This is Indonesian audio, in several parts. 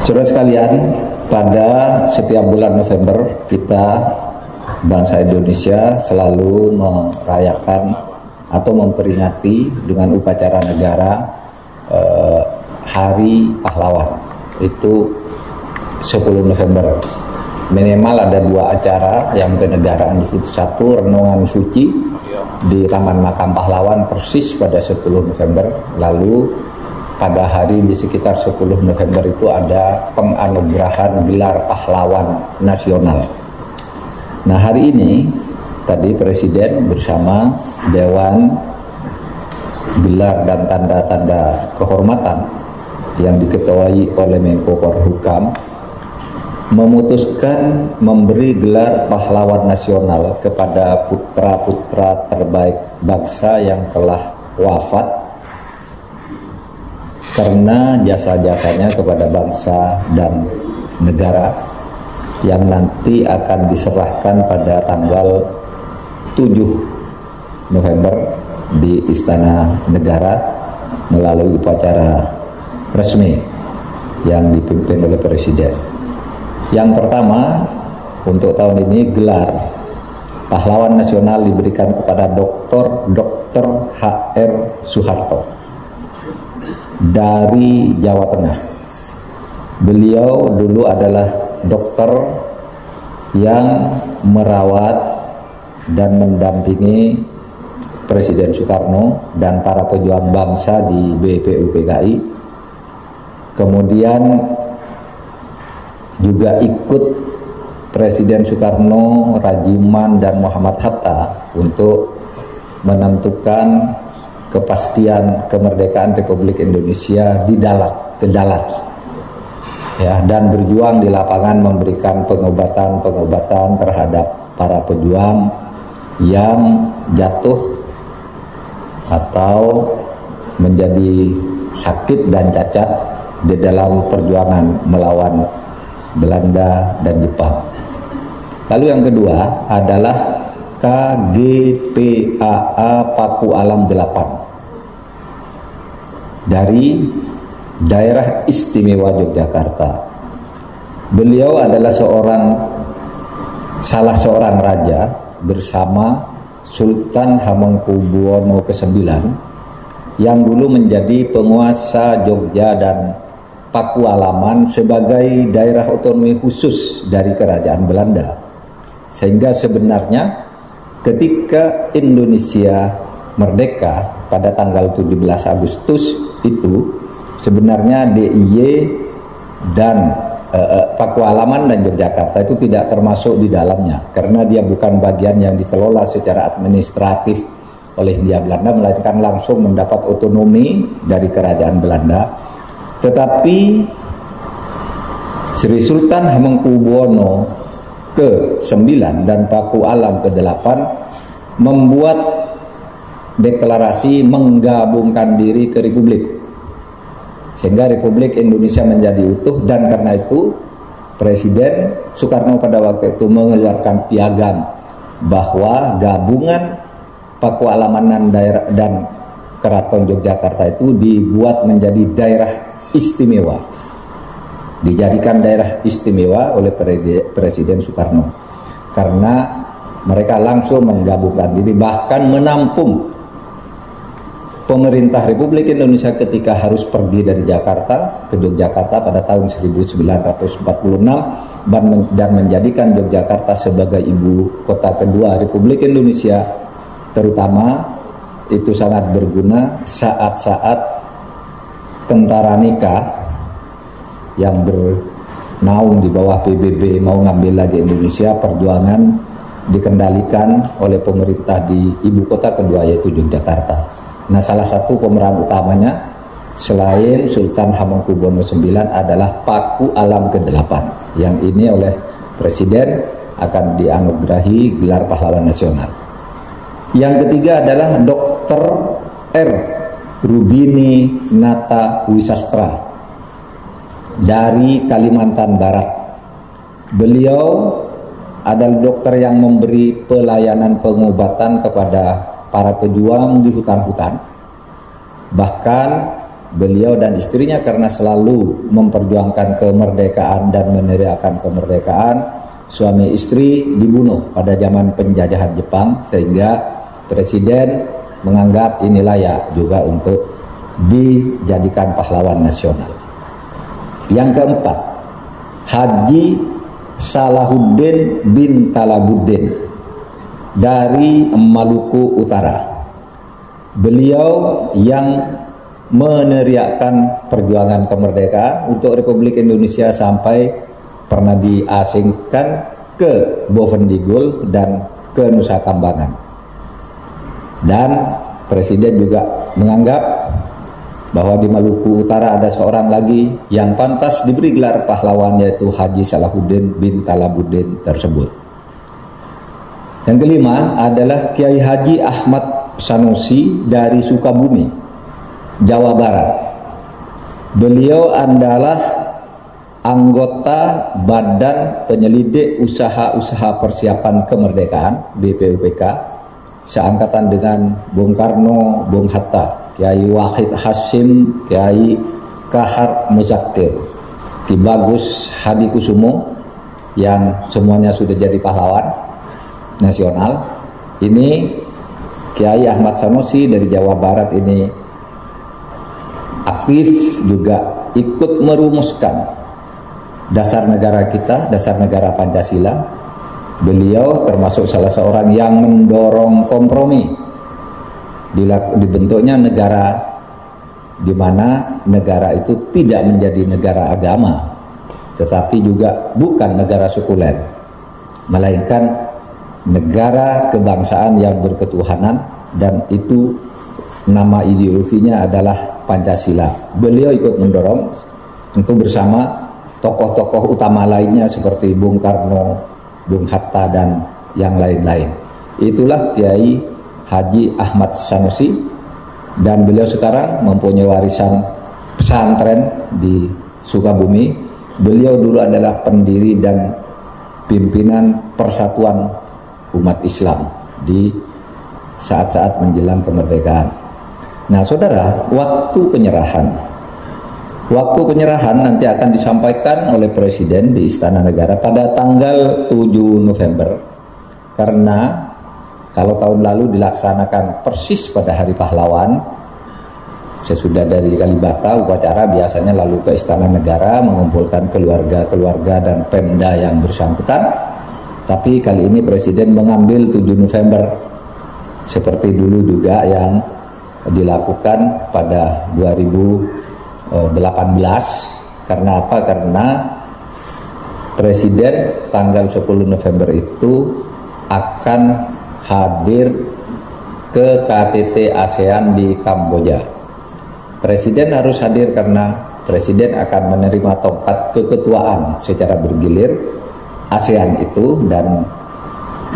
Saudara sekalian, pada setiap bulan November kita bangsa Indonesia selalu merayakan atau memperingati dengan upacara negara Hari Pahlawan. Itu 10 November. Minimal ada 2 acara yang kenegaraan di situ. Satu, renungan suci di Taman Makam Pahlawan persis pada 10 November. Lalu pada hari di sekitar 10 November itu ada penganugerahan gelar pahlawan nasional. Nah, hari ini tadi Presiden bersama Dewan Gelar dan Tanda-tanda Kehormatan yang diketuai oleh Menko Polhukam memutuskan memberi gelar pahlawan nasional kepada putra-putra terbaik bangsa yang telah wafat karena jasa-jasanya kepada bangsa dan negara, yang nanti akan diserahkan pada tanggal 7 November di Istana Negara melalui upacara resmi yang dipimpin oleh Presiden. Yang pertama, untuk tahun ini gelar pahlawan nasional diberikan kepada Dr. H.R. Soeharto dari Jawa Tengah. Beliau dulu adalah dokter yang merawat dan mendampingi Presiden Soekarno dan para pejuang bangsa di BPUPKI. Kemudian juga ikut Presiden Soekarno, Rajiman, dan Muhammad Hatta untuk menentukan kepastian kemerdekaan Republik Indonesia di Dalat, ya, dan berjuang di lapangan memberikan pengobatan terhadap para pejuang yang jatuh atau menjadi sakit dan cacat di dalam perjuangan melawan Belanda dan Jepang. Lalu yang kedua adalah KGPAA Paku Alam 8 dari Daerah Istimewa Yogyakarta. Beliau adalah salah seorang raja bersama Sultan Hamengkubuwono ke-9 yang dulu menjadi penguasa Jogja dan Pakualaman sebagai daerah otonomi khusus dari Kerajaan Belanda. Sehingga sebenarnya ketika Indonesia merdeka pada tanggal 17 Agustus itu sebenarnya DIY dan Pakualaman dan Yogyakarta itu tidak termasuk di dalamnya karena dia bukan bagian yang dikelola secara administratif oleh Hindia Belanda, melainkan langsung mendapat otonomi dari Kerajaan Belanda. Tetapi Sri Sultan Hamengkubuwono ke-9 dan Paku Alam ke-8 membuat deklarasi menggabungkan diri ke Republik, sehingga Republik Indonesia menjadi utuh. Dan karena itu Presiden Soekarno pada waktu itu mengeluarkan piagam bahwa gabungan Pakualaman dan Keraton Yogyakarta itu dibuat menjadi daerah istimewa, dijadikan daerah istimewa oleh Presiden Soekarno karena mereka langsung menggabungkan diri, bahkan menampung pemerintah Republik Indonesia ketika harus pergi dari Jakarta ke Yogyakarta pada tahun 1946 dan menjadikan Yogyakarta sebagai ibu kota kedua Republik Indonesia. Terutama itu sangat berguna saat-saat tentara nikah yang bernaung di bawah PBB mau ngambil lagi Indonesia, perjuangan dikendalikan oleh pemerintah di ibu kota kedua yaitu Yogyakarta. Nah, salah satu pemeran utamanya selain Sultan Hamengkubuwono IX adalah Paku Alam ke-8 yang ini oleh Presiden akan dianugerahi gelar pahlawan nasional. Yang ketiga adalah Dr. R. Rubini Nata Wisastra dari Kalimantan Barat. Beliau adalah dokter yang memberi pelayanan pengobatan kepada para pejuang di hutan-hutan. Bahkan beliau dan istrinya karena selalu memperjuangkan kemerdekaan dan meneriakan kemerdekaan, suami istri dibunuh pada zaman penjajahan Jepang, sehingga Presiden menganggap ini layak juga untuk dijadikan pahlawan nasional. Yang keempat, Haji Salahuddin bin Talabuddin dari Maluku Utara. Beliau yang meneriakkan perjuangan kemerdekaan untuk Republik Indonesia sampai pernah diasingkan ke Bovendigul dan ke Nusa Kambangan. Dan Presiden juga menganggap bahwa di Maluku Utara ada seorang lagi yang pantas diberi gelar pahlawan, yaitu Haji Salahuddin bin Talabuddin tersebut. Yang kelima adalah Kiai Haji Ahmad Sanusi dari Sukabumi, Jawa Barat. Beliau adalah anggota Badan Penyelidik Usaha-Usaha Persiapan Kemerdekaan (BPUPK), seangkatan dengan Bung Karno, Bung Hatta, Kiai Wahid Hasyim, Kiai Kahar Muzakir, Ki Bagus Hadi Kusumo, yang semuanya sudah jadi pahlawan nasional. Ini Kiai Ahmad Sanusi dari Jawa Barat ini aktif juga ikut merumuskan dasar negara kita, dasar negara Pancasila. Beliau termasuk salah seorang yang mendorong kompromi dibentuknya negara di mana negara itu tidak menjadi negara agama, tetapi juga bukan negara sekuler, melainkan negara kebangsaan yang berketuhanan, dan itu nama ideologinya adalah Pancasila. Beliau ikut mendorong tentu bersama tokoh-tokoh utama lainnya seperti Bung Karno, Bung Hatta, dan yang lain-lain. Itulah Kiai Haji Ahmad Sanusi, dan beliau sekarang mempunyai warisan pesantren di Sukabumi. Beliau dulu adalah pendiri dan pimpinan Persatuan Umat Islam di saat-saat menjelang kemerdekaan. Nah, saudara, waktu penyerahan nanti akan disampaikan oleh Presiden di Istana Negara pada tanggal 7 November. Karena kalau tahun lalu dilaksanakan persis pada Hari Pahlawan, sesudah dari Kalibata, upacara biasanya lalu ke Istana Negara mengumpulkan keluarga-keluarga dan Pemda yang bersangkutan. Tapi kali ini Presiden mengambil 7 November seperti dulu juga yang dilakukan pada 2018. Karena apa? Karena Presiden tanggal 10 November itu akan hadir ke KTT ASEAN di Kamboja. Presiden harus hadir karena Presiden akan menerima tongkat keketuaan secara bergilir ASEAN itu, dan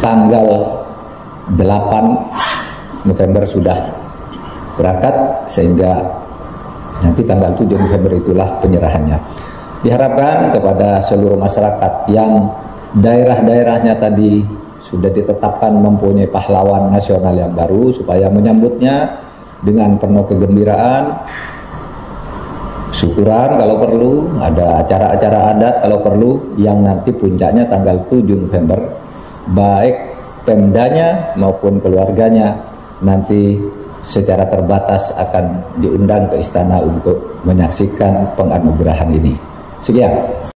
tanggal 8 November sudah berangkat, sehingga nanti tanggal 7 November itulah penyerahannya. Diharapkan kepada seluruh masyarakat yang daerah-daerahnya tadi sudah ditetapkan mempunyai pahlawan nasional yang baru, supaya menyambutnya dengan penuh kegembiraan, syukuran kalau perlu, ada acara-acara adat kalau perlu, yang nanti puncaknya tanggal 7 November, baik Pemdanya maupun keluarganya nanti secara terbatas akan diundang ke istana untuk menyaksikan penganugerahan ini. Sekian.